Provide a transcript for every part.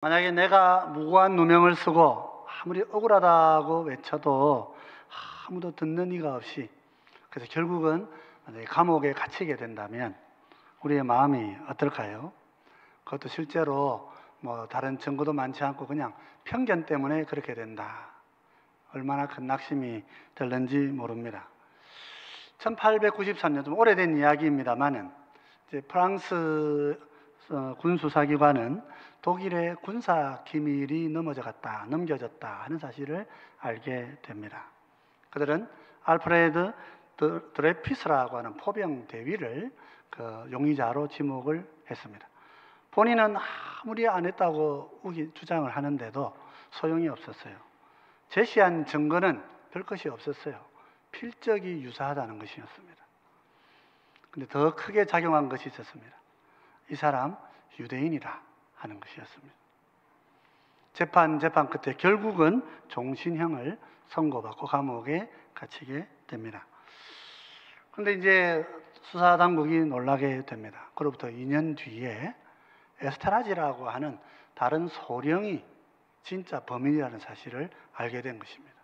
만약에 내가 무고한 누명을 쓰고 아무리 억울하다고 외쳐도 아무도 듣는 이가 없이, 그래서 결국은 만약에 감옥에 갇히게 된다면 우리의 마음이 어떨까요? 그것도 실제로 다른 증거도 많지 않고 그냥 편견 때문에 그렇게 된다. 얼마나 큰 낙심이 될는지 모릅니다. 1893년, 좀 오래된 이야기입니다만은 이제 프랑스 군수사기관은 독일의 군사 기밀이 넘겨졌다 하는 사실을 알게 됩니다. 그들은 알프레드 드레피스라고 하는 포병 대위를 용의자로 지목을 했습니다. 본인은 아무리 안 했다고 주장을 하는데도 소용이 없었어요. 제시한 증거는 별 것이 없었어요. 필적이 유사하다는 것이었습니다. 근데 더 크게 작용한 것이 있었습니다. 이 사람 유대인이라 하는 것이었습니다. 재판 끝에 결국은 종신형을 선고받고 감옥에 갇히게 됩니다. 그런데 이제 수사당국이 놀라게 됩니다. 그로부터 2년 뒤에 에스테라지라고 하는 다른 소령이 진짜 범인이라는 사실을 알게 된 것입니다.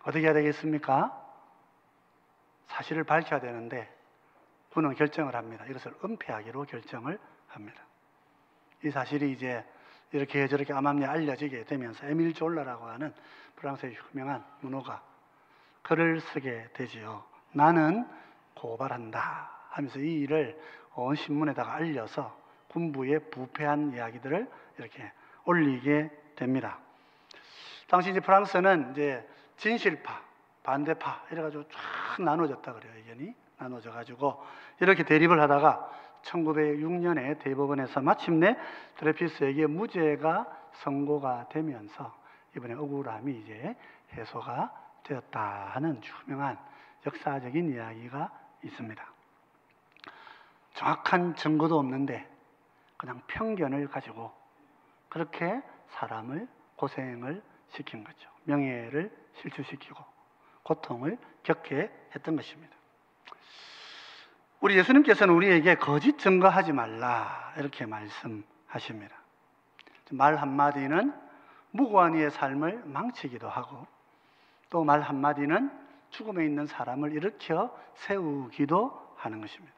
어떻게 해야 되겠습니까? 사실을 밝혀야 되는데 군은 결정을 합니다. 이것을 은폐하기로 결정을 합니다. 이 사실이 이제 이렇게 저렇게 암암리에 알려지게 되면서 에밀 졸라라고 하는 프랑스의 유명한 문호가 글을 쓰게 되지요. 나는 고발한다 하면서 이 일을 온 신문에다가 알려서 군부의 부패한 이야기들을 이렇게 올리게 됩니다. 당시 이제 프랑스는 이제 진실파, 반대파 이래가지고 쫙 나눠졌다 그래요. 의견이 나눠져가지고 이렇게 대립을 하다가 1906년에 대법원에서 마침내 드레피스에게 무죄가 선고가 되면서 이번에 억울함이 이제 해소가 되었다 하는 유명한 역사적인 이야기가 있습니다. 정확한 증거도 없는데 그냥 편견을 가지고 그렇게 사람을 고생을 시킨 거죠. 명예를 실추시키고 고통을 겪게 했던 것입니다. 우리 예수님께서는 우리에게 거짓 증거하지 말라 이렇게 말씀하십니다. 말 한마디는 무고한 이의 삶을 망치기도 하고 또 말 한마디는 죽음에 있는 사람을 일으켜 세우기도 하는 것입니다.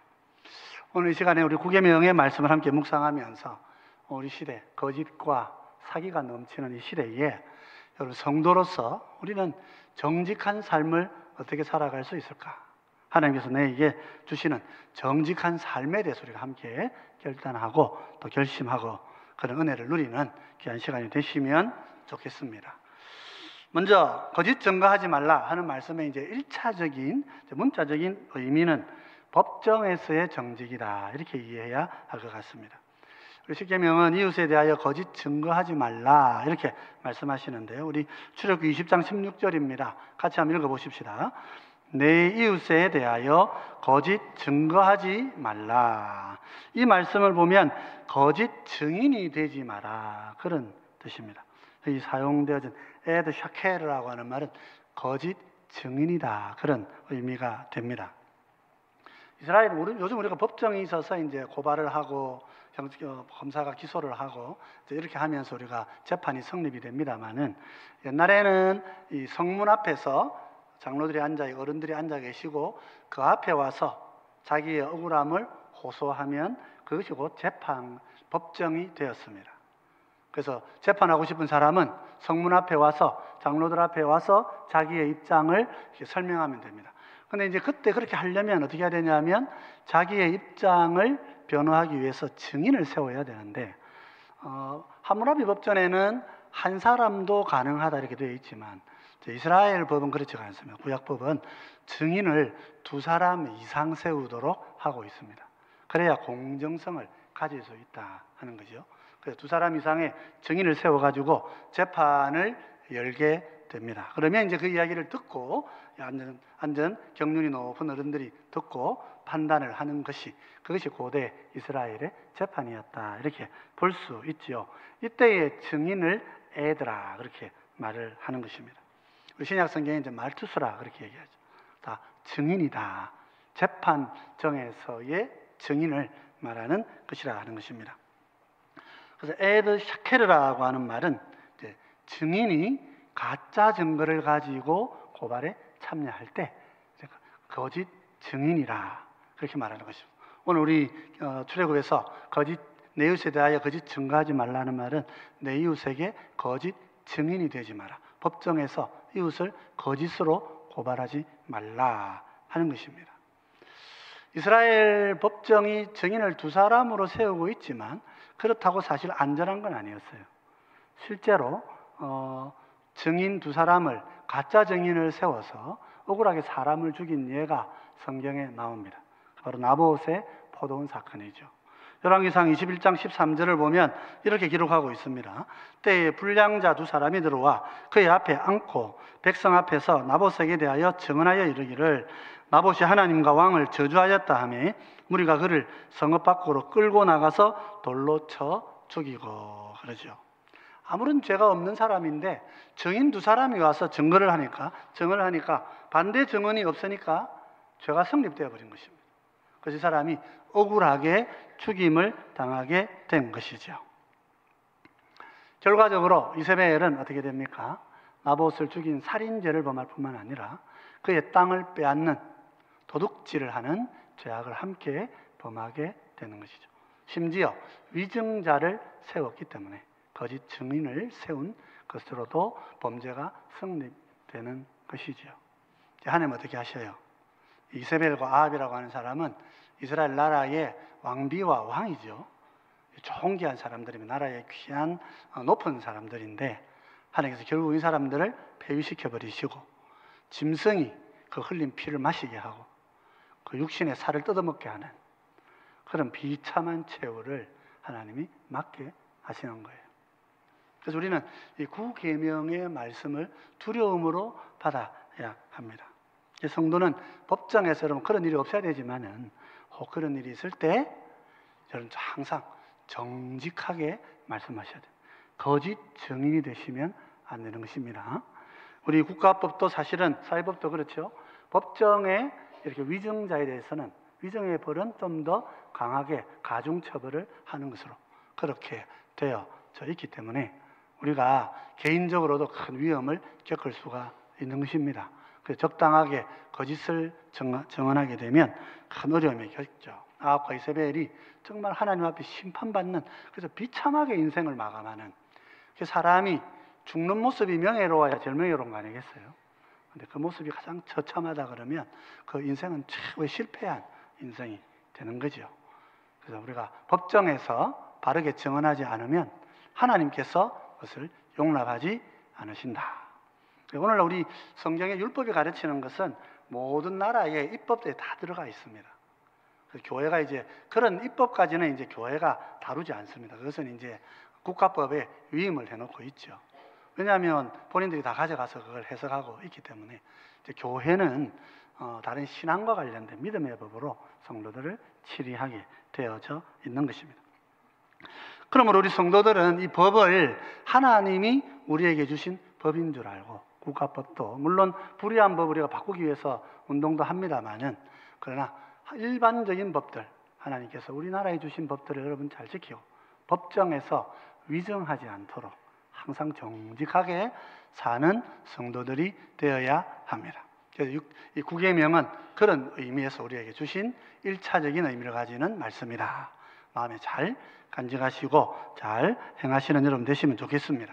오늘 이 시간에 우리 구계명의 말씀을 함께 묵상하면서 우리 시대, 거짓과 사기가 넘치는 이 시대에 여러분 성도로서 우리는 정직한 삶을 어떻게 살아갈 수 있을까? 하나님께서 내게 주시는 정직한 삶에 대해서 우리가 함께 결단하고 또 결심하고 그런 은혜를 누리는 귀한 시간이 되시면 좋겠습니다. 먼저 거짓 증거하지 말라 하는 말씀의 이제 1차적인 문자적인 의미는 법정에서의 정직이다 이렇게 이해해야 할 것 같습니다. 우리 십계명은 이웃에 대하여 거짓 증거하지 말라 이렇게 말씀하시는데요. 우리 출애굽기 20장 16절입니다. 같이 한번 읽어보십시다. 내 이웃에 대하여 거짓 증거하지 말라. 이 말씀을 보면 거짓 증인이 되지 마라 그런 뜻입니다. 여기 사용되어진 에드 샤케르라고 하는 말은 거짓 증인이다 그런 의미가 됩니다. 이스라엘은 요즘 우리가 법정에 있어서 이제 고발을 하고 검사가 기소를 하고 이렇게 하면서 우리가 재판이 성립이 됩니다만은 옛날에는 이 성문 앞에서 장로들이 어른들이 앉아 계시고 그 앞에 와서 자기의 억울함을 호소하면 그것이 곧 법정이 되었습니다. 그래서 재판하고 싶은 사람은 성문 앞에 와서 장로들 앞에 와서 자기의 입장을 이렇게 설명하면 됩니다. 근데 이제 그때 그렇게 하려면 어떻게 해야 되냐면 자기의 입장을 변호하기 위해서 증인을 세워야 되는데 함무라비 법전에는 한 사람도 가능하다 이렇게 되어 있지만 이스라엘 법은 그렇지 않습니다. 구약법은 증인을 2사람 이상 세우도록 하고 있습니다. 그래야 공정성을 가질 수 있다 하는 거죠. 그래서 2사람 이상의 증인을 세워가지고 재판을 열게 됩니다. 그러면 이제 그 이야기를 듣고 앉은 경륜이 높은 어른들이 듣고 판단을 하는 그것이 고대 이스라엘의 재판이었다 이렇게 볼 수 있지요. 이때의 증인을 에드라 그렇게 말을 하는 것입니다. 우리 신약 성경에 이제 말투스라 그렇게 얘기하죠. 다 증인이다. 재판정에서의 증인을 말하는 것이라 하는 것입니다. 그래서 에드 샤케르라고 하는 말은 이제 증인이 가짜 증거를 가지고 고발에 참여할 때 거짓 증인이라 그렇게 말하는 것입니다. 오늘 우리 출애굽에서 거짓 내 이웃에 대하여 거짓 증거하지 말라는 말은 내 이웃에게 거짓 증인이 되지 마라. 법정에서 이웃을 거짓으로 고발하지 말라 하는 것입니다. 이스라엘 법정이 증인을 두 사람으로 세우고 있지만 그렇다고 사실 안전한 건 아니었어요. 실제로 증인 두 사람을 가짜 증인을 세워서 억울하게 사람을 죽인 예가 성경에 나옵니다. 바로 나봇의 포도원 사건이죠. 열왕기상 21장 13절을 보면 이렇게 기록하고 있습니다. 때에 불량자 두 사람이 들어와 그의 앞에 앉고 백성 앞에서 나봇에게 대하여 증언하여 이르기를 나봇이 하나님과 왕을 저주하였다 하며 무리가 그를 성읍 밖으로 끌고 나가서 돌로 쳐 죽이고 그러죠. 아무런 죄가 없는 사람인데 증인 두 사람이 와서 증언을 하니까 반대 증언이 없으니까 죄가 성립되어 버린 것입니다. 그래서 이 사람이 억울하게 죽임을 당하게 된 것이죠. 결과적으로 이세벨은 어떻게 됩니까? 나봇을 죽인 살인죄를 범할 뿐만 아니라 그의 땅을 빼앗는 도둑질을 하는 죄악을 함께 범하게 되는 것이죠. 심지어 위증자를 세웠기 때문에 거짓 증인을 세운 것으로도 범죄가 성립되는 것이죠. 하나님 어떻게 하셔요? 이세벨과 아합이라고 하는 사람은 이스라엘 나라의 왕비와 왕이죠. 존귀한 사람들이면 나라의 귀한 높은 사람들인데 하나님께서 결국 이 사람들을 폐위시켜 버리시고 짐승이 그 흘린 피를 마시게 하고 그 육신의 살을 뜯어먹게 하는 그런 비참한 최후를 하나님이 맞게 하시는 거예요. 그래서 우리는 이 구계명의 말씀을 두려움으로 받아야 합니다. 성도는 법정에서 여러분 그런 일이 없어야 되지만은 혹 그런 일이 있을 때 여러분 항상 정직하게 말씀하셔야 돼요. 거짓 증인이 되시면 안 되는 것입니다. 우리 국가법도 사실은 사회법도 그렇죠. 법정에 이렇게 위증자에 대해서는 위증의 벌은 좀 더 강하게 가중처벌을 하는 것으로 그렇게 되어져 있기 때문에 우리가 개인적으로도 큰 위험을 겪을 수가 있는 것입니다. 그래서 적당하게 거짓을 증언하게 되면 큰 어려움을 겪죠. 아합과 이세벨이 정말 하나님 앞에 심판받는 그래서 비참하게 인생을 마감하는 사람이 죽는 모습이 명예로워야 제일 명예로운 거 아니겠어요? 근데 그 모습이 가장 처참하다 그러면 그 인생은 최고의 실패한 인생이 되는 거죠. 그래서 우리가 법정에서 바르게 증언하지 않으면 하나님께서 그것을 용납하지 않으신다. 오늘날 우리 성경의 율법이 가르치는 것은 모든 나라의 입법들이 다 들어가 있습니다. 그래서 교회가 이제 그런 입법까지는 이제 교회가 다루지 않습니다. 그것은 이제 국가법에 위임을 해놓고 있죠. 왜냐하면 본인들이 다 가져가서 그걸 해석하고 있기 때문에 이제 교회는 다른 신앙과 관련된 믿음의 법으로 성도들을 치리하게 되어져 있는 것입니다. 그러므로 우리 성도들은 이 법을 하나님이 우리에게 주신 법인 줄 알고 국가법도 물론 불의한 법을 우리가 바꾸기 위해서 운동도 합니다만은 그러나 일반적인 법들 하나님께서 우리나라에 주신 법들을 여러분 잘 지키고 법정에서 위증하지 않도록 항상 정직하게 사는 성도들이 되어야 합니다. 그래서 이 구계명은 그런 의미에서 우리에게 주신 1차적인 의미를 가지는 말씀이다. 마음에 잘 간직하시고 잘 행하시는 여러분 되시면 좋겠습니다.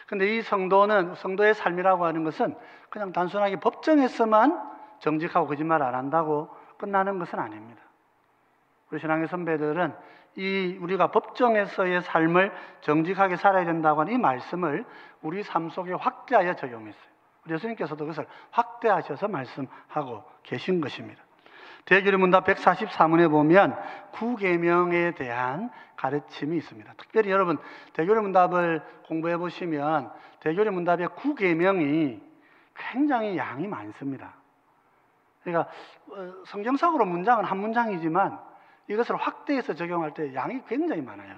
근데 이 성도의 삶이라고 하는 것은 그냥 단순하게 법정에서만 정직하고 거짓말 안 한다고 끝나는 것은 아닙니다. 우리 신앙의 선배들은 우리가 법정에서의 삶을 정직하게 살아야 된다고 하는 이 말씀을 우리 삶 속에 확대하여 적용했어요. 우리 예수님께서도 그것을 확대하셔서 말씀하고 계신 것입니다. 대교리 문답 144문에 보면 구계명에 대한 가르침이 있습니다. 특별히 여러분 대교리 문답을 공부해 보시면 대교리 문답의 구계명이 굉장히 양이 많습니다. 그러니까 성경상으로 문장은 한 문장이지만 이것을 확대해서 적용할 때 양이 굉장히 많아요.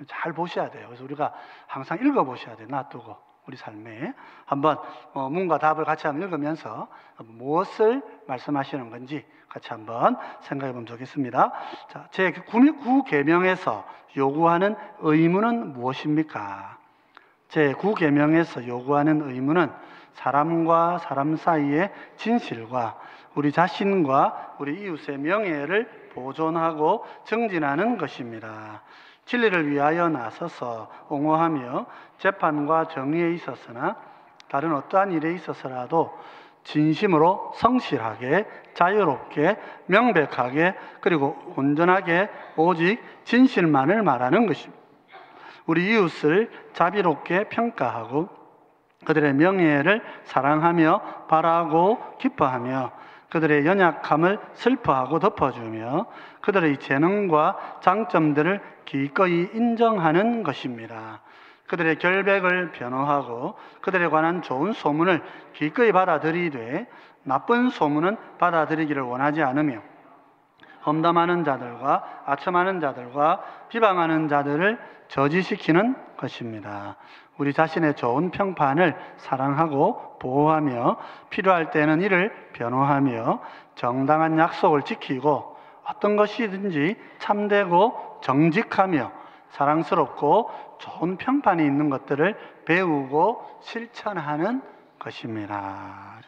잘 보셔야 돼요. 그래서 우리가 항상 읽어보셔야 돼요. 놔두고 우리 삶에 한번 문과 답을 같이 한번 읽으면서 무엇을 말씀하시는 건지 같이 한번 생각해 보면 좋겠습니다. 자, 제9계명에서 요구하는 의무는 무엇입니까? 제9계명에서 요구하는 의무는 사람과 사람 사이의 진실과 우리 자신과 우리 이웃의 명예를 보존하고 증진하는 것입니다. 진리를 위하여 나서서 옹호하며 재판과 정의에 있어서나 다른 어떠한 일에 있어서라도 진심으로 성실하게 자유롭게 명백하게 그리고 온전하게 오직 진실만을 말하는 것입니다. 우리 이웃을 자비롭게 평가하고 그들의 명예를 사랑하며 바라고 기뻐하며 그들의 연약함을 슬퍼하고 덮어주며 그들의 재능과 장점들을 기꺼이 인정하는 것입니다. 그들의 결백을 변호하고 그들에 관한 좋은 소문을 기꺼이 받아들이되 나쁜 소문은 받아들이기를 원하지 않으며 험담하는 자들과 아첨하는 자들과 비방하는 자들을 저지시키는 것입니다. 우리 자신의 좋은 평판을 사랑하고 보호하며 필요할 때는 이를 변호하며 정당한 약속을 지키고 어떤 것이든지 참되고 정직하며 사랑스럽고 좋은 평판이 있는 것들을 배우고 실천하는 것입니다.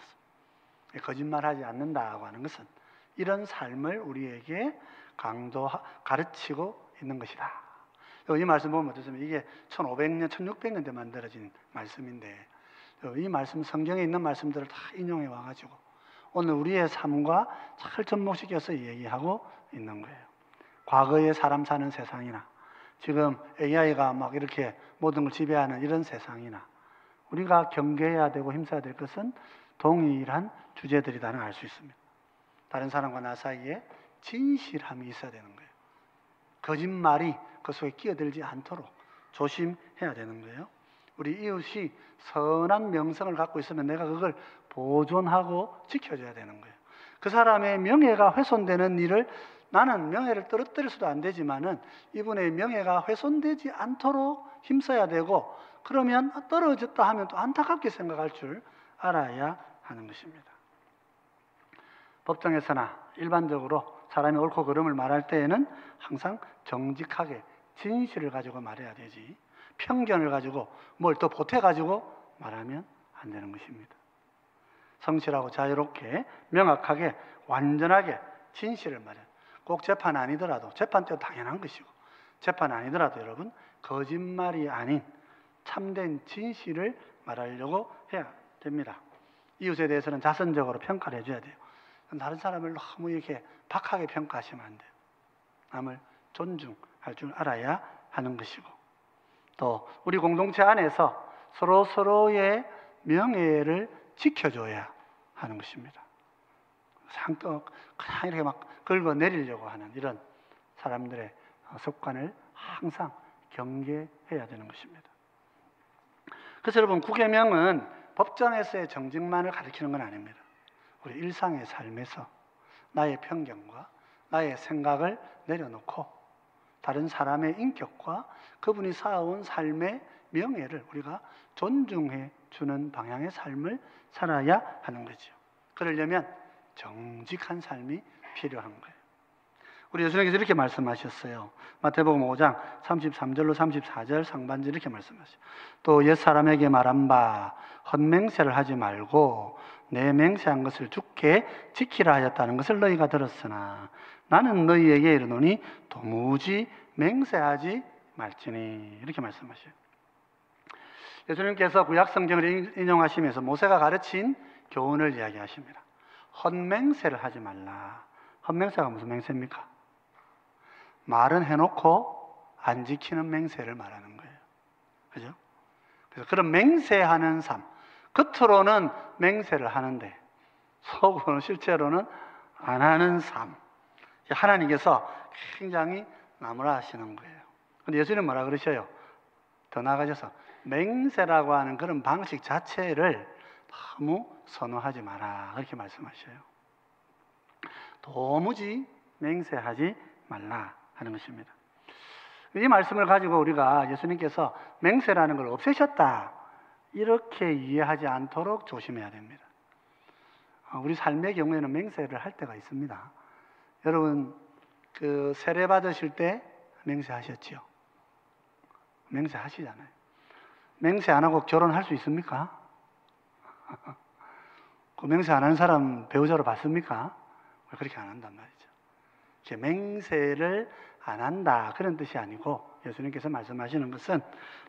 거짓말하지 않는다고 하는 것은 이런 삶을 우리에게 가르치고 있는 것이다. 이 말씀 보면 어떻습니까? 이게 1500년, 1600년대 만들어진 말씀인데 이 말씀, 성경에 있는 말씀들을 다 인용해 와가지고 오늘 우리의 삶과 잘 접목시켜서 얘기하고 있는 거예요. 과거의 사람 사는 세상이나 지금 AI가 막 이렇게 모든 걸 지배하는 이런 세상이나 우리가 경계해야 되고 힘써야 될 것은 동일한 주제들이라는 걸 알 수 있습니다. 다른 사람과 나 사이에 진실함이 있어야 되는 거예요. 거짓말이 그 속에 끼어들지 않도록 조심해야 되는 거예요. 우리 이웃이 선한 명성을 갖고 있으면 내가 그걸 보존하고 지켜줘야 되는 거예요. 그 사람의 명예가 훼손되는 일을 나는 명예를 떨어뜨릴 안 되지만은 이분의 명예가 훼손되지 않도록 힘써야 되고 그러면 떨어졌다 하면 또 안타깝게 생각할 줄 알아야 하는 것입니다. 법정에서나 일반적으로 사람이 옳고 그름을 말할 때에는 항상 정직하게 진실을 가지고 말해야 되지 편견을 가지고 뭘 또 보태가지고 말하면 안 되는 것입니다. 성실하고 자유롭게 명확하게 완전하게 진실을 말해요. 꼭 재판 아니더라도 재판 때도 당연한 것이고 재판 아니더라도 여러분 거짓말이 아닌 참된 진실을 말하려고 해야 됩니다. 이웃에 대해서는 자선적으로 평가를 해줘야 돼요. 다른 사람을 너무 이렇게 박하게 평가하시면 안 돼요. 남을 존중할 줄 알아야 하는 것이고 또 우리 공동체 안에서 서로의 명예를 지켜줘야 하는 것입니다. 상떡 그냥 이렇게 막 긁어내리려고 하는 이런 사람들의 습관을 항상 경계해야 되는 것입니다. 그래서 여러분 9계명은 법정에서의 정직만을 가리키는 건 아닙니다. 우리 일상의 삶에서 나의 편견과 나의 생각을 내려놓고 다른 사람의 인격과 그분이 쌓아온 삶의 명예를 우리가 존중해 주는 방향의 삶을 살아야 하는 거죠. 그러려면 정직한 삶이 필요한 거예요. 우리 예수님께서 이렇게 말씀하셨어요. 마태복음 5장 33절로 34절 상반절 이렇게 말씀하셨어요. 또 옛사람에게 말한 바 헛맹세를 하지 말고 내 맹세한 것을 주께 지키라 하였다는 것을 너희가 들었으나 나는 너희에게 이르노니 도무지 맹세하지 말지니 이렇게 말씀하셔요. 예수님께서 구약성경을 인용하시면서 모세가 가르친 교훈을 이야기하십니다. 헛맹세를 하지 말라. 헛맹세가 무슨 맹세입니까? 말은 해놓고 안 지키는 맹세를 말하는 거예요. 그죠? 그래서 그런 맹세하는 삶, 겉으로는 맹세를 하는데 속으로는 실제로는 안 하는 삶, 하나님께서 굉장히 나무라하시는 거예요. 근데 예수님은 뭐라 그러셔요? 더 나아가셔서 맹세라고 하는 그런 방식 자체를 너무 선호하지 마라 그렇게 말씀하셔요. 도무지 맹세하지 말라 하는 것입니다. 이 말씀을 가지고 우리가 예수님께서 맹세라는 걸 없애셨다 이렇게 이해하지 않도록 조심해야 됩니다. 우리 삶의 경우에는 맹세를 할 때가 있습니다. 여러분 그 세례 받으실 때 맹세하셨지요? 맹세하시잖아요. 맹세 안 하고 결혼할 수 있습니까? 그 맹세 안 하는 사람 배우자로 받습니까? 왜 그렇게 안 한단 말이죠. 맹세를 안 한다 그런 뜻이 아니고, 예수님께서 말씀하시는 것은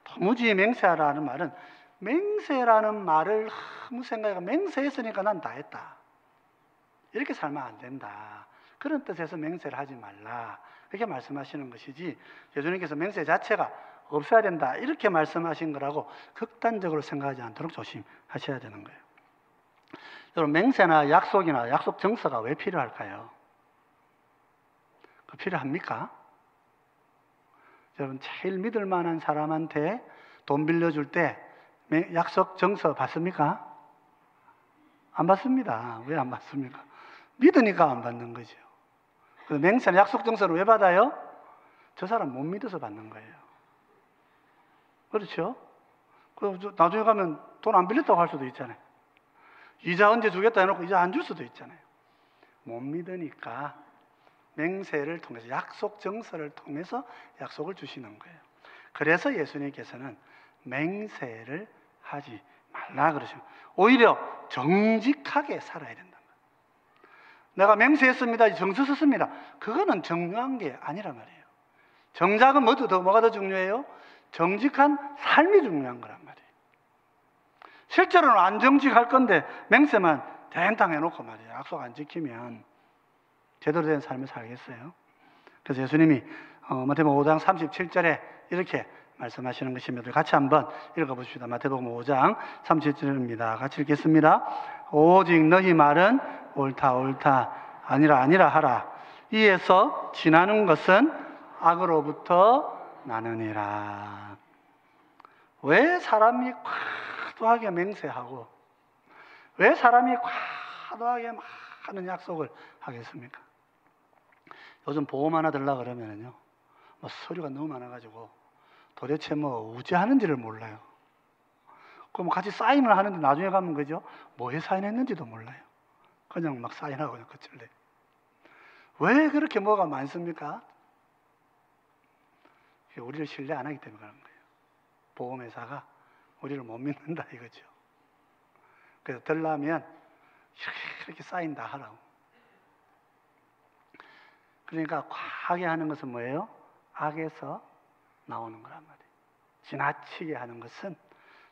도무지 맹세하라는 말은 맹세라는 말을 아무 생각해가 맹세했으니까 난 다 했다 이렇게 살면 안 된다, 그런 뜻에서 맹세를 하지 말라 그렇게 말씀하시는 것이지, 예수님께서 맹세 자체가 없어야 된다 이렇게 말씀하신 거라고 극단적으로 생각하지 않도록 조심하셔야 되는 거예요. 여러분 맹세나 약속이나 약속 정서가 왜 필요할까요? 필요합니까? 여러분 제일 믿을 만한 사람한테 돈 빌려줄 때 약속 정서 받습니까? 안 받습니다. 왜 안 받습니까? 믿으니까 안 받는 거죠. 맹세나 약속 정서를 왜 받아요? 저 사람 못 믿어서 받는 거예요. 그렇죠? 나중에 가면 돈 안 빌렸다고 할 수도 있잖아요. 이자 언제 주겠다 해놓고 이자 안 줄 수도 있잖아요. 못 믿으니까 맹세를 통해서, 약속 정서를 통해서 약속을 주시는 거예요. 그래서 예수님께서는 맹세를 하지 말라 그러시고, 오히려 정직하게 살아야 된다는 거예요. 내가 맹세했습니다, 정서 썼습니다, 그거는 중요한 게 아니란 말이에요. 정작은 뭐가 더 중요해요? 정직한 삶이 중요한 거란 말이에요. 실제로는 안 정직할 건데 맹세만 대행탕 해놓고 말이에요. 약속 안 지키면 제대로 된 삶을 살겠어요? 그래서 예수님이 마태복음 5장 37절에 이렇게 말씀하시는 것입니다. 같이 한번 읽어보십시다. 마태복음 5장 37절입니다. 같이 읽겠습니다. 오직 너희 말은 옳다 옳다, 아니라 아니라 하라. 이에서 지나는 것은 악으로부터 나느니라. 왜 사람이 과도하게 맹세하고 왜 사람이 과도하게 많은 약속을 하겠습니까? 요즘 보험 하나 들려고 그러면요, 서류가 너무 많아가지고 도대체 어찌 하는지를 몰라요. 그럼 같이 사인을 하는데 나중에 가면 그죠? 뭐에 사인했는지도 몰라요. 그냥 막 사인하고 그냥 끝을내. 왜 그렇게 뭐가 많습니까? 우리를 신뢰 안 하기 때문에 그런 거예요. 보험회사가 우리를 못 믿는다 이거죠. 그래서 들라면 이렇게 사인 다 하라고. 그러니까 과하게 하는 것은 뭐예요? 악에서 나오는 거란 말이에요. 지나치게 하는 것은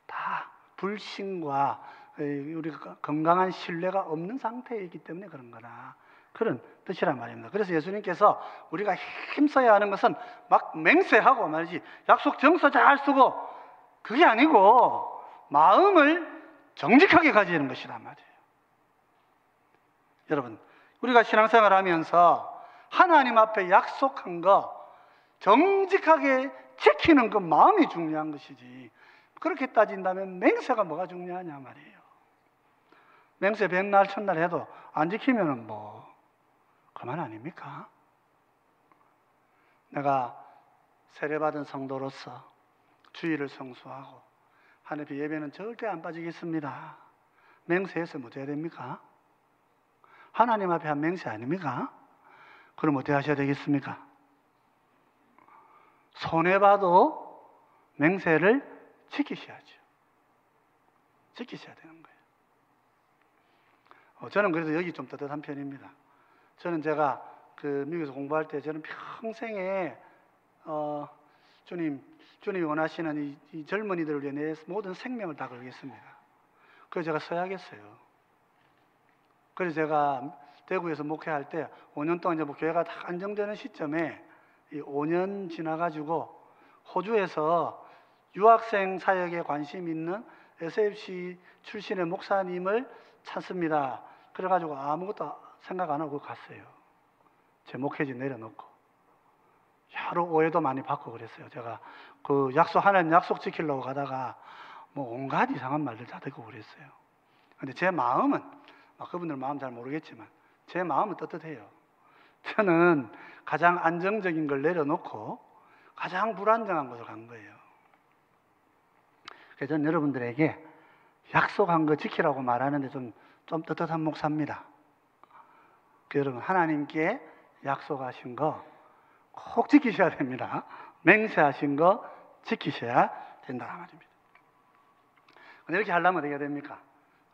다 불신과 우리가 건강한 신뢰가 없는 상태에 있기 때문에 그런 거라, 그런 뜻이란 말입니다. 그래서 예수님께서 우리가 힘써야 하는 것은 막 맹세하고 말이지 약속 정서 잘 쓰고 그게 아니고 마음을 정직하게 가지는 것이란 말이에요. 여러분 우리가 신앙생활 하면서 하나님 앞에 약속한 거 정직하게 지키는 그 마음이 중요한 것이지, 그렇게 따진다면 맹세가 뭐가 중요하냐 말이에요. 맹세 백날 첫날 해도 안 지키면 그만 아닙니까? 내가 세례받은 성도로서 주일을 성수하고 하나님 예배는 절대 안 빠지겠습니다. 맹세해서 뭐 해야 됩니까? 하나님 앞에 한 맹세 아닙니까? 그럼 어떻게 하셔야 되겠습니까? 손해봐도 맹세를 지키셔야죠. 지키셔야 되는 거예요. 저는 그래서 여기 좀 떳떳한 편입니다. 저는 제가 미국에서 공부할 때 저는 평생에 주님이 원하시는 이 젊은이들을 위해 내 모든 생명을 다 걸겠습니다. 그래서 제가 서야겠어요. 그래서 제가 대구에서 목회할 때 5년 동안 이제 교회가 다 안정되는 시점에 이 5년 지나가지고 호주에서 유학생 사역에 관심 있는 SFC 출신의 목사님을 찾습니다. 그래가지고 아무것도 생각 안 하고 갔어요. 제 목회지 내려놓고. 여러 오해도 많이 받고 그랬어요. 제가 하나님 약속 지키려고 가다가 온갖 이상한 말들 다 듣고 그랬어요. 근데 제 마음은, 그분들 마음 잘 모르겠지만 제 마음은 떳떳해요. 저는 가장 안정적인 걸 내려놓고 가장 불안정한 곳을 간 거예요. 그래서 저는 여러분들에게 약속한 거 지키라고 말하는데 좀 떳떳한 목사입니다. 여러분, 하나님께 약속하신 거 꼭 지키셔야 됩니다. 맹세하신 거 지키셔야 된다 말입니다. 근데 이렇게 하려면 어떻게 해야 됩니까?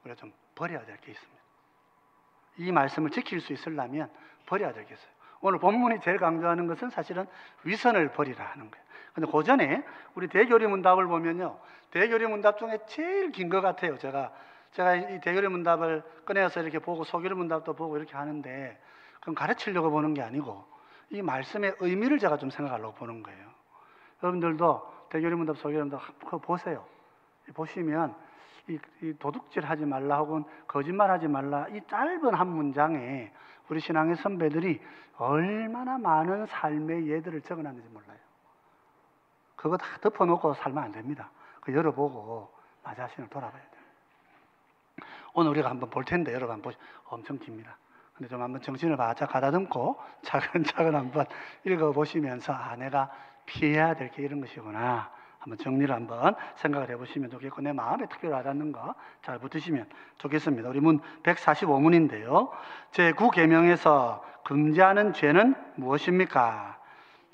우리가 좀 버려야 될 게 있습니다. 이 말씀을 지킬 수 있으려면 버려야 될 게 있어요. 오늘 본문이 제일 강조하는 것은 사실은 위선을 버리라 하는 거예요. 근데 그 전에 우리 대교리 문답을 보면요, 대교리 문답 중에 제일 긴 것 같아요. 제가 이 대교리 문답을 꺼내서 이렇게 보고 소교리 문답도 보고 이렇게 하는데, 그럼 가르치려고 보는 게 아니고 이 말씀의 의미를 제가 좀 생각하려고 보는 거예요. 여러분들도 대교리 문답, 소교리 문답 그거 보세요. 보시면 이 도둑질 하지 말라 혹은 거짓말 하지 말라, 이 짧은 한 문장에 우리 신앙의 선배들이 얼마나 많은 삶의 예들을 적어놨는지 몰라요. 그거 다 덮어놓고 살면 안 됩니다. 그 열어보고 나 자신을 돌아봐야 돼요. 오늘 우리가 한번 볼 텐데, 여러분 한번 엄청 깁니다. 근데 좀 한번 정신을 바짝 가다듬고 차근차근 한번 읽어보시면서 내가 피해야 될 게 이런 것이구나, 한번 정리를 한번 생각을 해보시면 좋겠고, 내 마음에 특별히 와닿는 거 잘 붙으시면 좋겠습니다. 우리 문 145문인데요. 제9계명에서 금지하는 죄는 무엇입니까?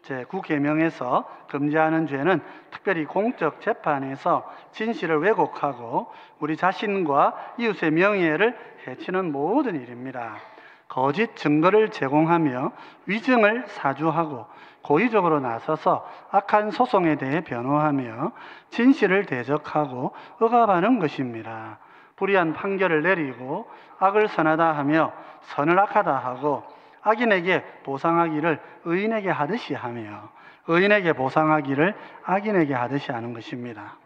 제9계명에서 금지하는 죄는 특별히 공적 재판에서 진실을 왜곡하고 우리 자신과 이웃의 명예를 해치는 모든 일입니다. 거짓 증거를 제공하며 위증을 사주하고 고의적으로 나서서 악한 소송에 대해 변호하며 진실을 대적하고 억압하는 것입니다. 불의한 판결을 내리고 악을 선하다 하며 선을 악하다 하고 악인에게 보상하기를 의인에게 하듯이 하며 의인에게 보상하기를 악인에게 하듯이 하는 것입니다.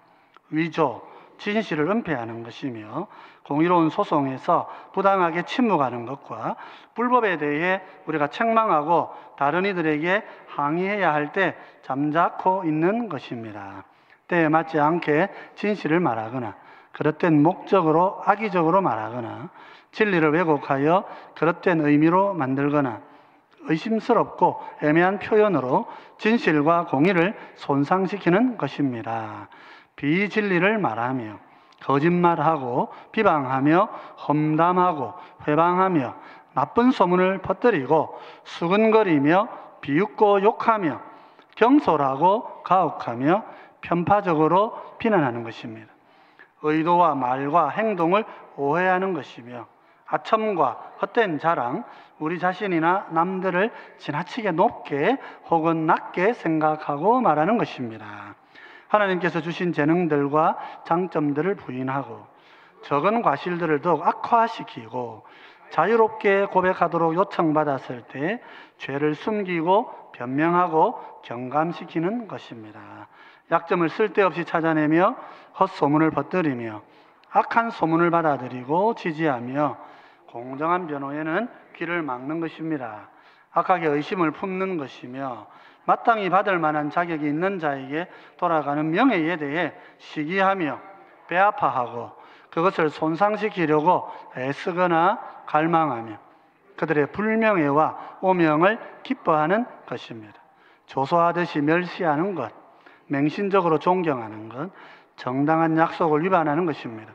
위조, 진실을 은폐하는 것이며 공의로운 소송에서 부당하게 침묵하는 것과 불법에 대해 우리가 책망하고 다른 이들에게 항의해야 할 때 잠자코 있는 것입니다. 때에 맞지 않게 진실을 말하거나 그릇된 목적으로 악의적으로 말하거나 진리를 왜곡하여 그릇된 의미로 만들거나 의심스럽고 애매한 표현으로 진실과 공의를 손상시키는 것입니다. 비진리를 말하며 거짓말하고 비방하며 험담하고 회방하며 나쁜 소문을 퍼뜨리고 수근거리며 비웃고 욕하며 경솔하고 가혹하며 편파적으로 비난하는 것입니다. 의도와 말과 행동을 오해하는 것이며 아첨과 헛된 자랑, 우리 자신이나 남들을 지나치게 높게 혹은 낮게 생각하고 말하는 것입니다. 하나님께서 주신 재능들과 장점들을 부인하고 적은 과실들을 더욱 악화시키고 자유롭게 고백하도록 요청받았을 때 죄를 숨기고 변명하고 경감시키는 것입니다. 약점을 쓸데없이 찾아내며 헛소문을 퍼뜨리며 악한 소문을 받아들이고 지지하며 공정한 변호에는 귀를 막는 것입니다. 악하게 의심을 품는 것이며 마땅히 받을 만한 자격이 있는 자에게 돌아가는 명예에 대해 시기하며 배아파하고 그것을 손상시키려고 애쓰거나 갈망하며 그들의 불명예와 오명을 기뻐하는 것입니다. 조소하듯이 멸시하는 것, 맹신적으로 존경하는 것, 정당한 약속을 위반하는 것입니다.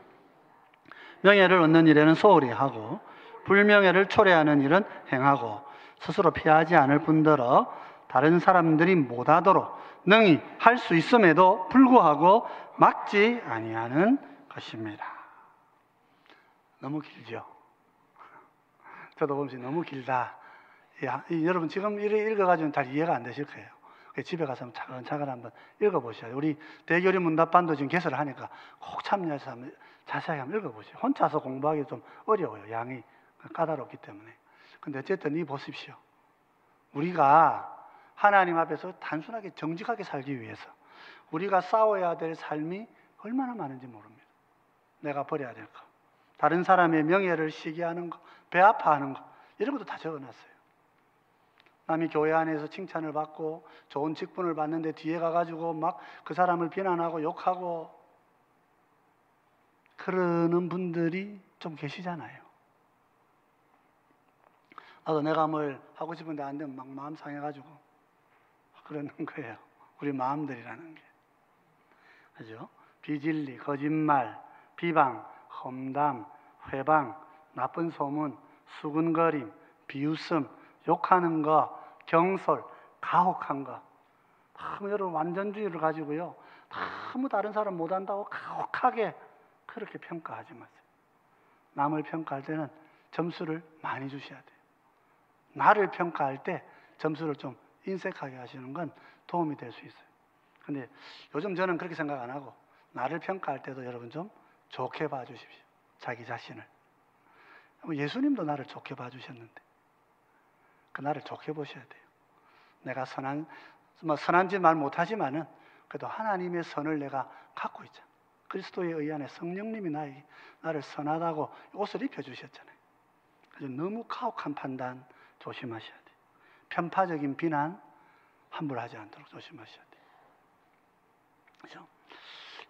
명예를 얻는 일에는 소홀히 하고 불명예를 초래하는 일은 행하고 스스로 피하지 않을 뿐더러 다른 사람들이 못하도록 능히 할 수 있음에도 불구하고 막지 아니하는 것입니다. 너무 길죠? 저도 보면서 너무 길다. 여러분 지금 이렇게 읽어가지고는 잘 이해가 안 되실 거예요. 집에 가서 차근차근 한번 읽어보셔야 돼요. 우리 대교리 문답반도 지금 개설을 하니까 꼭 참여해서 한번 자세하게 한번 읽어보세요. 혼자서 공부하기 좀 어려워요. 양이 까다롭기 때문에. 근데 어쨌든 이 보십시오. 우리가 하나님 앞에서 단순하게 정직하게 살기 위해서 우리가 싸워야 될 삶이 얼마나 많은지 모릅니다. 내가 버려야 될 것, 다른 사람의 명예를 시기하는 것, 배아파하는 것, 이런 것도 다 적어놨어요. 남이 교회 안에서 칭찬을 받고 좋은 직분을 받는데 뒤에 가가지고 막 그 사람을 비난하고 욕하고 그러는 분들이 좀 계시잖아요. 나도 내가 뭘 하고 싶은데 안 되면 막 마음 상해가지고 그러는 거예요. 우리 마음들이라는 게. 그죠? 비진리, 거짓말, 비방, 험담, 회방, 나쁜 소문, 수군거림, 비웃음, 욕하는 거, 경솔, 가혹한 거. 너무 여러분 완전주의를 가지고요, 너무 다른 사람 못한다고 가혹하게 그렇게 평가하지 마세요. 남을 평가할 때는 점수를 많이 주셔야 돼요. 나를 평가할 때 점수를 좀 인색하게 하시는 건 도움이 될 수 있어요. 근데 요즘 저는 그렇게 생각 안 하고 나를 평가할 때도 여러분 좀 좋게 봐주십시오. 자기 자신을. 예수님도 나를 좋게 봐주셨는데 그 나를 좋게 보셔야 돼요. 내가 선한 짓 말 못하지만은 그래도 하나님의 선을 내가 갖고 있잖아. 그리스도의 의 안에 성령님이 나를 선하다고 옷을 입혀주셨잖아요. 그래서 너무 가혹한 판단 조심하셔야 돼요. 편파적인 비난 함부로 하지 않도록 조심하셔야 돼요. 그렇죠?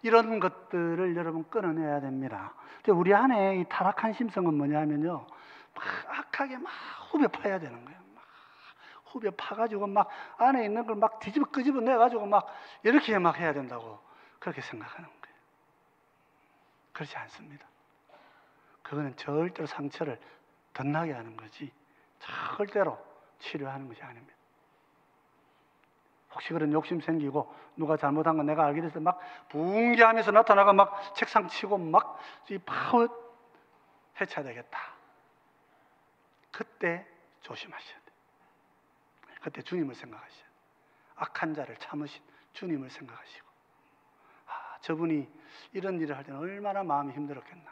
이런 것들을 여러분 끊어내야 됩니다. 우리 안에 이 타락한 심성은 뭐냐면요, 막 악하게 막 후벼 파야 되는 거예요. 막 후벼 파가지고 막 안에 있는 걸 막 끄집어 내가지고 막 이렇게 막 해야 된다고 그렇게 생각하는 거예요. 그렇지 않습니다. 그거는 절대로 상처를 덧나게 하는 거지 절대로 치료하는 것이 아닙니다. 혹시 그런 욕심 생기고 누가 잘못한 거 내가 알게 됐을 때 막 붕괴하면서 나타나가 막 책상 치고 막 파워 해쳐야 되겠다. 그때 조심하셔야 돼요. 그때 주님을 생각하셔야 돼요. 악한 자를 참으신 주님을 생각하시고, 저분이 이런 일을 할 때는 얼마나 마음이 힘들었겠나,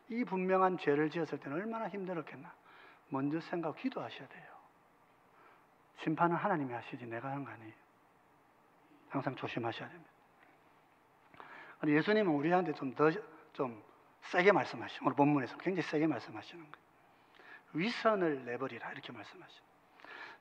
이 분명한 죄를 지었을 때는 얼마나 힘들었겠나 먼저 생각하고 기도하셔야 돼요. 심판은 하나님이 하시지 내가 하는 거 아니에요. 항상 조심하셔야 됩니다. 예수님은 우리한테 좀 세게 말씀하시죠. 오늘 본문에서 굉장히 세게 말씀하시는 거예요. 위선을 내버리라 이렇게 말씀하시죠.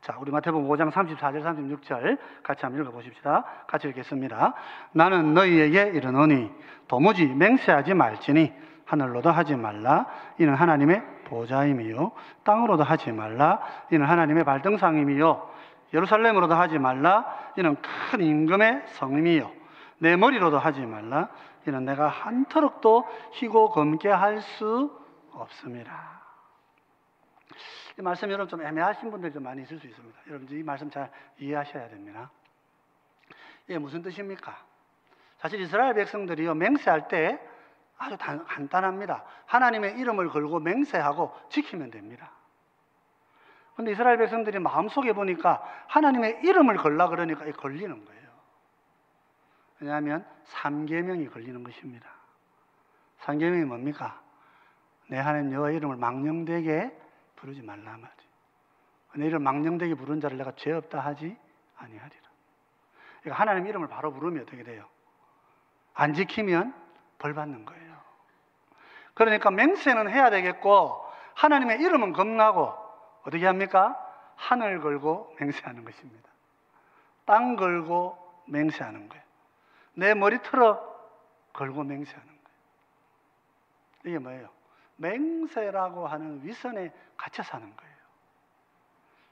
자, 우리 마태복음 5장 34절 36절 같이 한번 읽어보십시다. 같이 읽겠습니다. 나는 너희에게 이르노니 도무지 맹세하지 말지니 하늘로도 하지 말라 이는 하나님의 보좌임이요 땅으로도 하지 말라 이는 하나님의 발등상임이요 예루살렘으로도 하지 말라 이는 큰 임금의 성임이요 내 머리로도 하지 말라 이는 내가 한터럭도 희고 검게 할 수 없습니다. 이 말씀 여러분 좀 애매하신 분들 좀 많이 있을 수 있습니다. 여러분 이 말씀 잘 이해하셔야 됩니다. 이게 무슨 뜻입니까? 사실 이스라엘 백성들이요 맹세할 때 아주 간단합니다. 하나님의 이름을 걸고 맹세하고 지키면 됩니다. 그런데 이스라엘 백성들이 마음속에 보니까 하나님의 이름을 걸라 그러니까 걸리는 거예요. 왜냐하면 3계명이 걸리는 것입니다. 3계명이 뭡니까? 내 하나님 여호와의 이름을 망령되게 부르지 말라 말이에요. 내 이름을 망령되게 부른 자를 내가 죄 없다 하지 아니하리라. 그러니까 하나님 이름을 바로 부르면 어떻게 돼요? 안 지키면 벌 받는 거예요. 그러니까 맹세는 해야 되겠고 하나님의 이름은 겁나고 어떻게 합니까? 하늘 걸고 맹세하는 것입니다. 땅 걸고 맹세하는 거예요. 내 머리 틀어 걸고 맹세하는 거예요. 이게 뭐예요? 맹세라고 하는 위선에 갇혀 사는 거예요.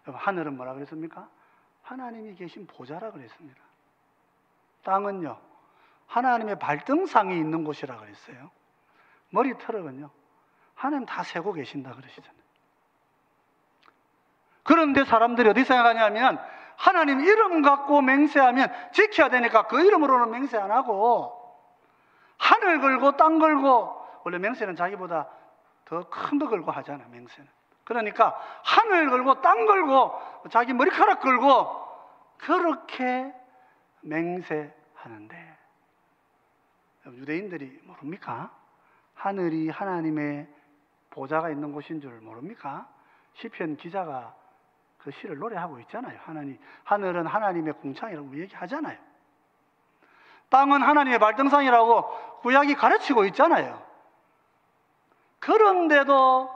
여러분, 하늘은 뭐라 그랬습니까? 하나님이 계신 보좌라 그랬습니다. 땅은요 하나님의 발등상이 있는 곳이라 그랬어요. 머리 털어은요 하나님 다 세고 계신다 그러시잖아요. 그런데 사람들이 어디 생각하냐면 하나님 이름 갖고 맹세하면 지켜야 되니까 그 이름으로는 맹세 안 하고 하늘 걸고 땅 걸고, 원래 맹세는 자기보다 더 큰 거 걸고 하잖아요. 맹세는. 그러니까 하늘 걸고 땅 걸고 자기 머리카락 걸고 그렇게 맹세하는데 유대인들이 모릅니까? 하늘이 하나님의 보좌가 있는 곳인 줄 모릅니까? 시편 기자가 그 시를 노래하고 있잖아요. 하늘은 하나님의 궁창이라고 얘기하잖아요. 땅은 하나님의 발등상이라고 구약이 가르치고 있잖아요. 그런데도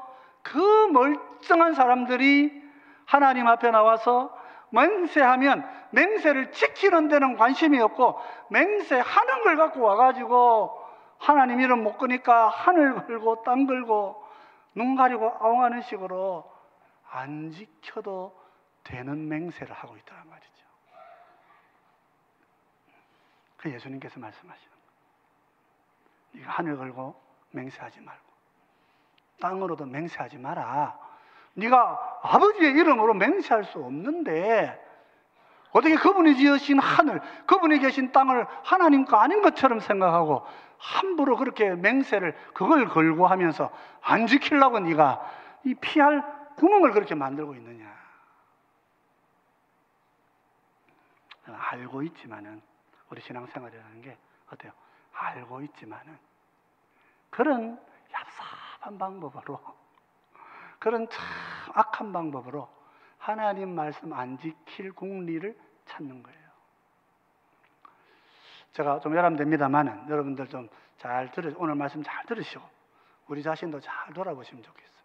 그 멀쩡한 사람들이 하나님 앞에 나와서 맹세하면 맹세를 지키는 데는 관심이 없고 맹세하는 걸 갖고 와가지고 하나님 이름 못 끄니까 하늘 걸고 땅 걸고 눈 가리고 아웅하는 식으로 안 지켜도 되는 맹세를 하고 있다는 말이죠. 그 예수님께서 말씀하시는 거예요. 네가 하늘 걸고 맹세하지 말고 땅으로도 맹세하지 마라. 네가 아버지의 이름으로 맹세할 수 없는데 어떻게 그분이 지으신 하늘, 그분이 계신 땅을 하나님 거 아닌 것처럼 생각하고 함부로 그렇게 맹세를 그걸 걸고 하면서 안 지키려고 네가 이 피할 구멍을 그렇게 만들고 있느냐. 알고 있지만은 우리 신앙생활이라는 게 어때요? 알고 있지만은 그런 얍삽한 방법으로, 그런 참 악한 방법으로 하나님 말씀 안 지킬 공리를 찾는 거예요. 제가 좀 여람됩니다만은 여러분들 좀 잘 오늘 말씀 잘 들으시고 우리 자신도 잘 돌아보시면 좋겠어요.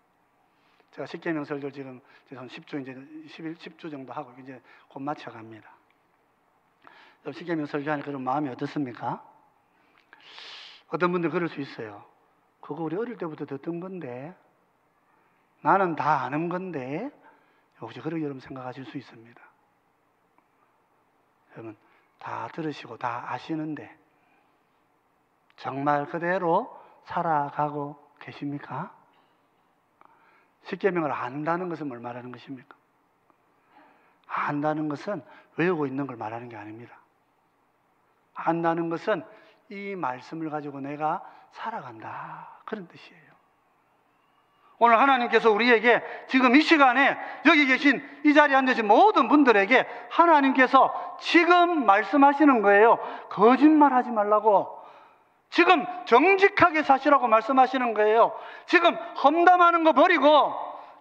제가 십계명 설교 지금 한 10주 이제 10주 정도 하고 이제 곧 마쳐갑니다. 십계명 설교하니까 좀 마음이 어떻습니까? 어떤 분들 그럴 수 있어요. 그거 우리 어릴 때부터 듣던 건데, 나는 다 아는 건데, 혹시 그렇게 여러분 생각하실 수 있습니다. 여러분 다 들으시고 다 아시는데 정말 그대로 살아가고 계십니까? 십계명을 안다는 것은 뭘 말하는 것입니까? 안다는 것은 외우고 있는 걸 말하는 게 아닙니다. 안다는 것은 이 말씀을 가지고 내가 살아간다, 그런 뜻이에요. 오늘 하나님께서 우리에게 지금 이 시간에 여기 계신 이 자리에 앉으신 모든 분들에게 하나님께서 지금 말씀하시는 거예요. 거짓말하지 말라고. 지금 정직하게 사시라고 말씀하시는 거예요. 지금 험담하는 거 버리고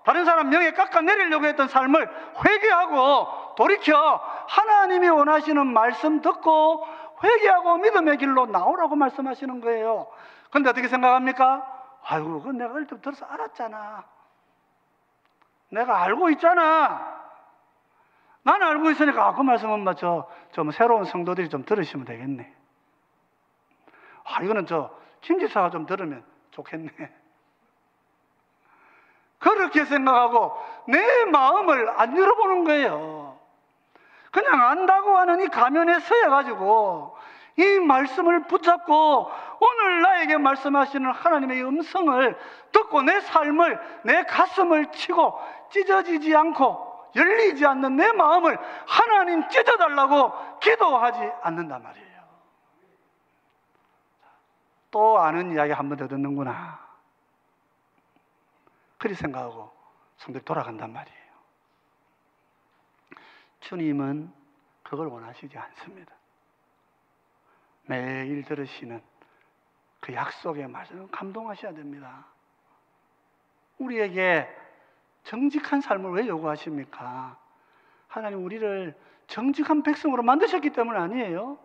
다른 사람 명예 깎아내리려고 했던 삶을 회개하고 돌이켜 하나님이 원하시는 말씀 듣고 회개하고 믿음의 길로 나오라고 말씀하시는 거예요. 그런데 어떻게 생각합니까? 아이고, 그건 내가 어릴 때부터 들어서 알았잖아. 내가 알고 있잖아. 나는 알고 있으니까 그 말씀은 좀 새로운 성도들이 좀 들으시면 되겠네. 이거는 김 지사가 좀 들으면 좋겠네. 그렇게 생각하고 내 마음을 안 열어보는 거예요. 그냥 안다고 하는 이 가면에 서여가지고 이 말씀을 붙잡고 오늘 나에게 말씀하시는 하나님의 음성을 듣고 내 삶을, 내 가슴을 치고 찢어지지 않고 열리지 않는 내 마음을 하나님 찢어달라고 기도하지 않는단 말이에요. 또 아는 이야기 한 번 더 듣는구나, 그렇게 생각하고 성도가 돌아간단 말이에요. 주님은 그걸 원하시지 않습니다. 매일 들으시는 그 약속의 말씀 감동하셔야 됩니다. 우리에게 정직한 삶을 왜 요구하십니까? 하나님 우리를 정직한 백성으로 만드셨기 때문 아니에요.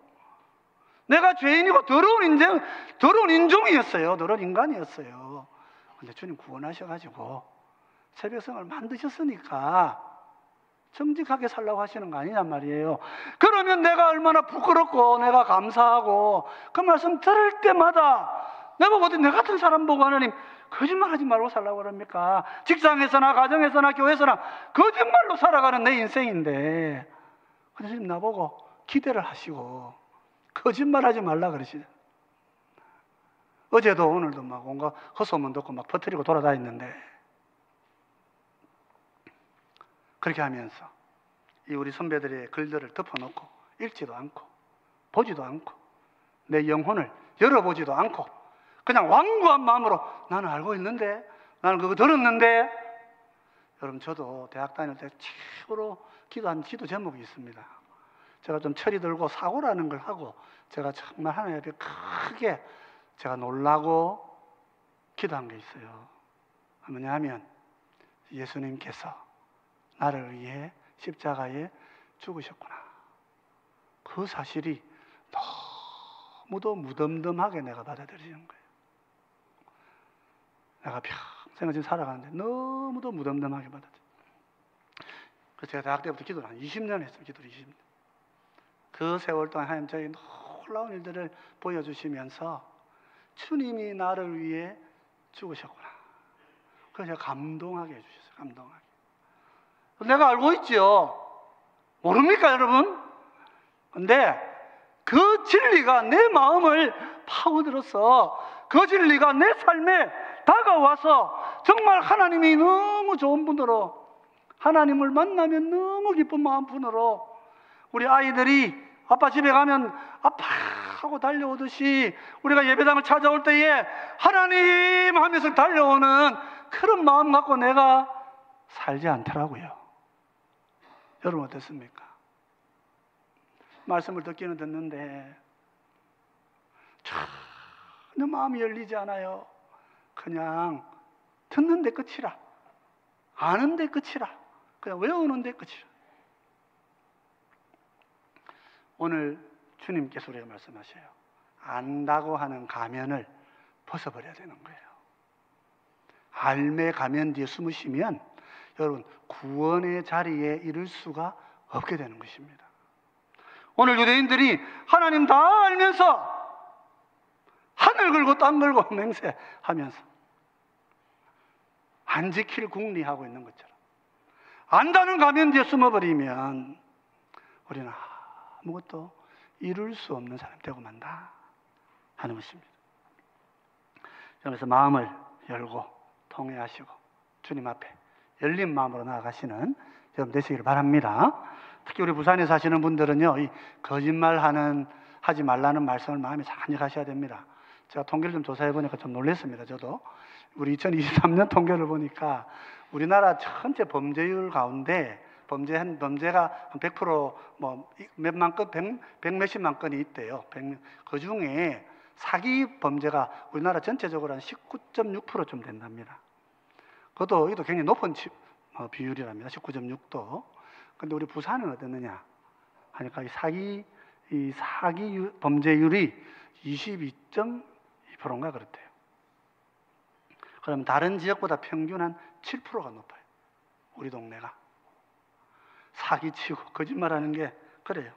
내가 죄인이고 더러운 인종이었어요. 더러운 인간이었어요. 근데 주님 구원하셔가지고 새 백성을 만드셨으니까 정직하게 살라고 하시는 거 아니냔 말이에요. 그러면 내가 얼마나 부끄럽고 내가 감사하고 그 말씀 들을 때마다 내가 어디 내 같은 사람 보고 하나님 거짓말하지 말고 살라고 그럽니까? 직장에서나 가정에서나 교회에서나 거짓말로 살아가는 내 인생인데 근데 지금 나보고 기대를 하시고 거짓말하지 말라 그러시죠. 어제도 오늘도 막 온갖 헛소문 듣고 막 퍼뜨리고 돌아다녔는데 그렇게 하면서 이 우리 선배들의 글들을 덮어놓고 읽지도 않고 보지도 않고 내 영혼을 열어보지도 않고 그냥 완고한 마음으로 나는 알고 있는데, 나는 그거 들었는데. 여러분 저도 대학 다닐 때 최고로 기도한 기도 제목이 있습니다. 제가 좀 철이 들고 사고라는 걸 하고 제가 정말 하나님 앞에 크게 제가 놀라고 기도한 게 있어요. 뭐냐면 예수님께서 나를 위해 십자가에 죽으셨구나. 그 사실이 너무도 무덤덤하게 내가 받아들이는 거예요. 내가 평생을 지금 살아가는데 너무도 무덤덤하게 받아들여요. 그래서 제가 대학 때부터 기도를 한 20년 했어요. 기도를 20년. 그 세월 동안 하나님 저에게 놀라운 일들을 보여주시면서 주님이 나를 위해 죽으셨구나. 그래서 제가 감동하게 해주셨어요. 감동하게. 내가 알고 있죠. 모릅니까 여러분? 근데 그 진리가 내 마음을 파고들어서 그 진리가 내 삶에 다가와서 정말 하나님이 너무 좋은 분으로, 하나님을 만나면 너무 기쁜 마음 분으로, 우리 아이들이 아빠 집에 가면 아빠 하고 달려오듯이 우리가 예배당을 찾아올 때에 하나님 하면서 달려오는 그런 마음 갖고 내가 살지 않더라고요. 여러분 어떻습니까? 말씀을 듣기는 듣는데 전혀 마음이 열리지 않아요. 그냥 듣는데 끝이라, 아는데 끝이라, 그냥 외우는데 끝이라. 오늘 주님께서 우리가 말씀하셔요. 안다고 하는 가면을 벗어버려야 되는 거예요. 알매 가면 뒤에 숨으시면 여러분 구원의 자리에 이를 수가 없게 되는 것입니다. 오늘 유대인들이 하나님 다 알면서 하늘 걸고 땅 걸고 맹세하면서 안 지킬 궁리하고 있는 것처럼 안다는 가면 뒤에 숨어버리면 우리는 아무것도 이룰 수 없는 사람이 되고 만다 하는 것입니다. 그래서 마음을 열고 통회하시고 주님 앞에 열린 마음으로 나아가시는 여러분 되시기를 바랍니다. 특히 우리 부산에 사시는 분들은요, 이 하지 말라는 말씀을 마음에 간직하셔야 됩니다. 제가 통계를 좀 조사해 보니까 좀 놀랐습니다. 저도 우리 2023년 통계를 보니까 우리나라 전체 범죄율 가운데 범죄가 한 100% 뭐 몇만 건, 100 몇십만 건이 있대요. 그 중에 사기 범죄가 우리나라 전체적으로 한 19.6%좀 된답니다. 이것도 굉장히 높은 비율이랍니다. 19.6도. 근데 우리 부산은 어땠느냐 하니까 이 사기 범죄율이 22.2%인가 그렇대요. 그럼 다른 지역보다 평균 한 7%가 높아요. 우리 동네가. 사기치고 거짓말하는 게 그래요.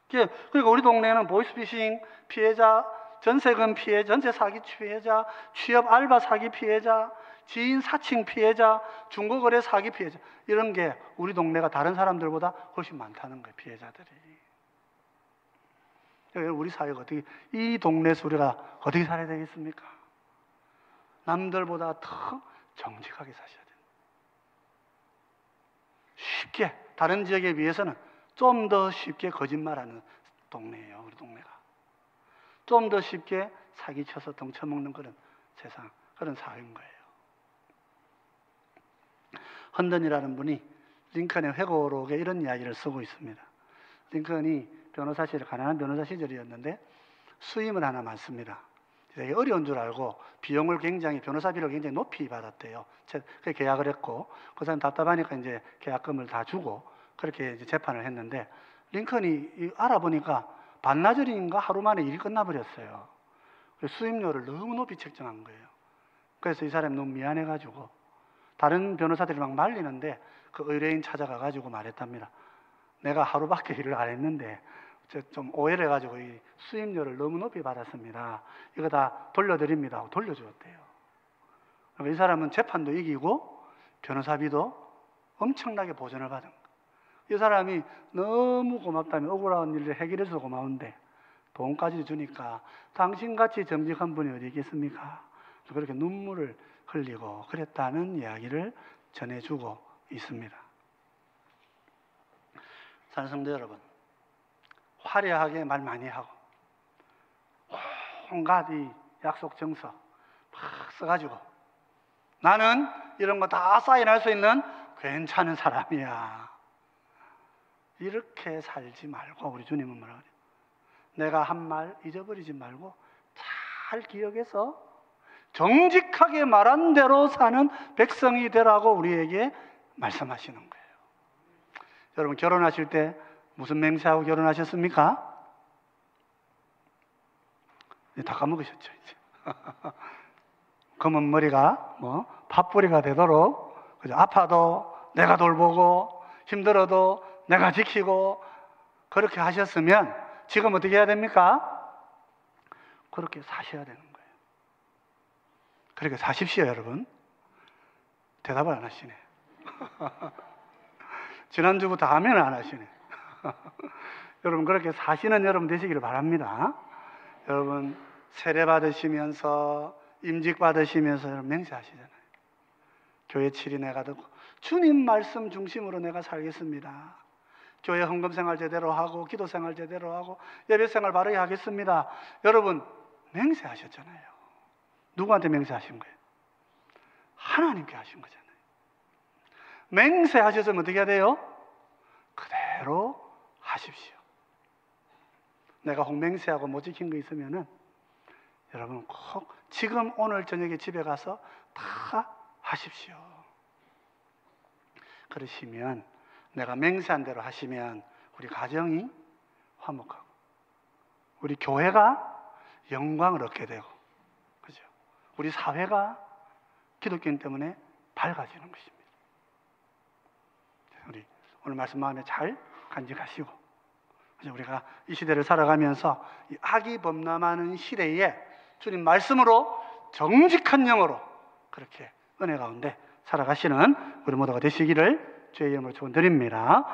그러니까 우리 동네는 보이스피싱 피해자, 전세금 피해, 전세 사기 피해자, 취업 알바 사기 피해자, 지인 사칭 피해자, 중고거래 사기 피해자, 이런 게 우리 동네가 다른 사람들보다 훨씬 많다는 거예요. 피해자들이. 우리 사회가 이 동네에서 우리가 어떻게 살아야 되겠습니까? 남들보다 더 정직하게 사셔야 돼요. 쉽게, 다른 지역에 비해서는 좀 더 쉽게 거짓말하는 동네예요. 우리 동네가. 좀 더 쉽게 사기쳐서 덩쳐먹는 그런 세상, 그런 사회인 거예요. 헌던이라는 분이 링컨의 회고록에 이런 이야기를 쓰고 있습니다. 링컨이 가난한 변호사 시절이었는데 수임을 하나 많습니다. 되게 어려운 줄 알고 변호사비를 굉장히 높이 받았대요. 그래서 계약을 했고, 그 사람 답답하니까 이제 계약금을 다 주고 그렇게 이제 재판을 했는데, 링컨이 알아보니까 반나절인가 하루 만에 일이 끝나버렸어요. 수임료를 너무 높이 책정한 거예요. 그래서 이 사람이 너무 미안해가지고 다른 변호사들이 막 말리는데 그 의뢰인 찾아가가지고 말했답니다. 내가 하루밖에 일을 안 했는데 좀 오해를 해가지고 이 수임료를 너무 높이 받았습니다. 이거 다 돌려드립니다 하고 돌려주었대요. 이 사람은 재판도 이기고 변호사비도 엄청나게 보전을 받은 거예요. 이 사람이 너무 고맙다면 억울한 일을 해결해서 고마운데 돈까지 주니까 당신같이 정직한 분이 어디 있겠습니까? 그렇게 눈물을 흘리고 그랬다는 이야기를 전해주고 있습니다. 사랑하는 성도 여러분, 화려하게 말 많이 하고 온갖 이 약속 정서 막 써가지고 나는 이런 거 다 사인할 수 있는 괜찮은 사람이야, 이렇게 살지 말고, 우리 주님은 뭐라 그래요? 내가 한 말 잊어버리지 말고 잘 기억해서 정직하게 말한 대로 사는 백성이 되라고 우리에게 말씀하시는 거예요. 여러분 결혼하실 때 무슨 맹세하고 결혼하셨습니까? 다 까먹으셨죠 이제. 검은 머리가 팥뿌리가 되도록, 그죠? 아파도 내가 돌보고 힘들어도 내가 지키고 그렇게 하셨으면 지금 어떻게 해야 됩니까? 그렇게 사셔야 되는 거예요. 그렇게 사십시오. 여러분 대답을 안 하시네. 지난주부터 하면 안 하시네. 여러분 그렇게 사시는 여러분 되시기를 바랍니다. 여러분 세례 받으시면서 임직 받으시면서 맹세하시잖아요. 교회 7이 내가 듣고 주님 말씀 중심으로 내가 살겠습니다. 교회 헌금 생활 제대로 하고 기도 생활 제대로 하고 예배 생활 바르게 하겠습니다. 여러분 맹세하셨잖아요. 누구한테 맹세하신 거예요? 하나님께 하신 거잖아요. 맹세하셨으면 어떻게 해야 돼요? 그대로 하십시오. 내가 홍맹세하고 못 지킨 거 있으면은 여러분 꼭 지금 오늘 저녁에 집에 가서 다 하십시오. 그러시면 내가 맹세한 대로 하시면 우리 가정이 화목하고 우리 교회가 영광을 얻게 되고, 그죠? 우리 사회가 기독교인 때문에 밝아지는 것입니다. 우리 오늘 말씀 마음에 잘 간직하시고, 그죠? 우리가 이 시대를 살아가면서 이 악이 범람하는 시대에 주님 말씀으로 정직한 영으로 그렇게 은혜 가운데 살아가시는 우리 모두가 되시기를 주의 이름으로 축원드립니다.